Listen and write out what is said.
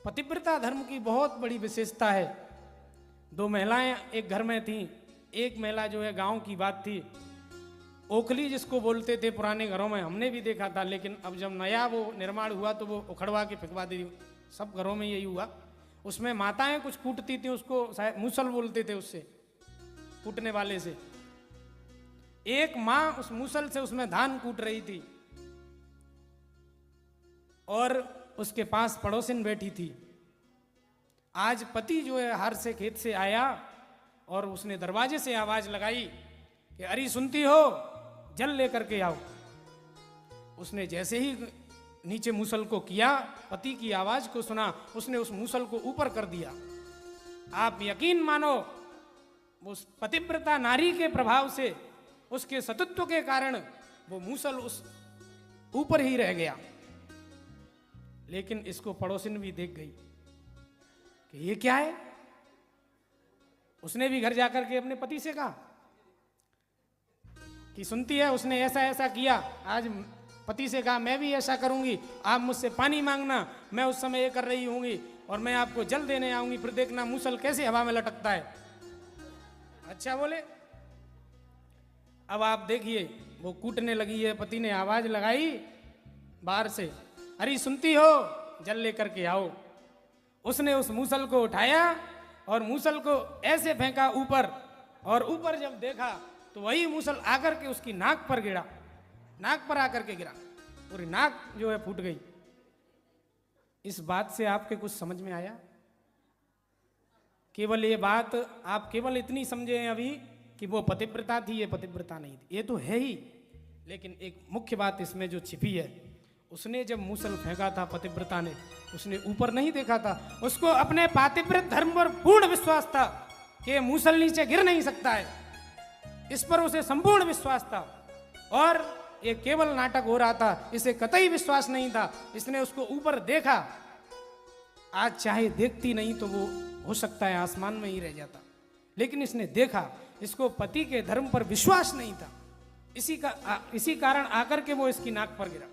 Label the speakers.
Speaker 1: पतिव्रता धर्म की बहुत बड़ी विशेषता है। दो महिलाएं एक घर में थीं। एक महिला जो है, गांव की बात थी, ओखली जिसको बोलते थे पुराने घरों में, हमने भी देखा था, लेकिन अब जब नया वो निर्माण हुआ तो वो उखड़वा के फेंकवा दी। सब घरों में यही हुआ। उसमें माताएं कुछ कूटती थी, उसको शायद मूसल बोलते थे, उससे कूटने वाले से। एक माँ उस मूसल से उसमें धान कूट रही थी और उसके पास पड़ोसिन बैठी थी। आज पति जो है हार से खेत से आया और उसने दरवाजे से आवाज लगाई कि अरे सुनती हो, जल लेकर के आओ। उसने जैसे ही नीचे मूसल को किया, पति की आवाज को सुना, उसने उस मूसल को ऊपर कर दिया। आप यकीन मानो, उस पतिव्रता नारी के प्रभाव से, उसके सतत्व के कारण वो मूसल उस ऊपर ही रह गया। लेकिन इसको पड़ोसिन भी देख गई कि ये क्या है। उसने भी घर जाकर के अपने पति से कहा कि सुनती है, उसने ऐसा ऐसा किया। आज पति से कहा मैं भी ऐसा करूंगी, आप मुझसे पानी मांगना, मैं उस समय ये कर रही होंगी और मैं आपको जल देने आऊंगी, फिर देखना मूसल कैसे हवा में लटकता है। अच्छा बोले। अब आप देखिए, वो कूटने लगी है, पति ने आवाज लगाई बाहर से, अरे सुनती हो, जल लेकर के आओ। उसने उस मूसल को उठाया और मूसल को ऐसे फेंका ऊपर, और ऊपर जब देखा तो वही मूसल आकर के उसकी नाक पर गिरा, नाक पर आकर के गिरा, पूरी नाक जो है फूट गई। इस बात से आपके कुछ समझ में आया? केवल ये बात आप केवल इतनी समझे हैं अभी कि वो पतिव्रता थी, ये पतिव्रता नहीं थी, ये तो है ही। लेकिन एक मुख्य बात इसमें जो छिपी है, उसने जब मूसल फेंका था पतिव्रता ने, उसने ऊपर नहीं देखा था। उसको अपने पातिव्रत धर्म पर पूर्ण विश्वास था कि मूसल नीचे गिर नहीं सकता है। इस पर उसे संपूर्ण विश्वास था और ये केवल नाटक हो रहा था, इसे कतई विश्वास नहीं था। इसने उसको ऊपर देखा। आज चाहे देखती नहीं तो वो हो सकता है आसमान में ही रह जाता, लेकिन इसने देखा। इसको पति के धर्म पर विश्वास नहीं था, इसी कारण आकर के वो इसकी नाक पर गिरा।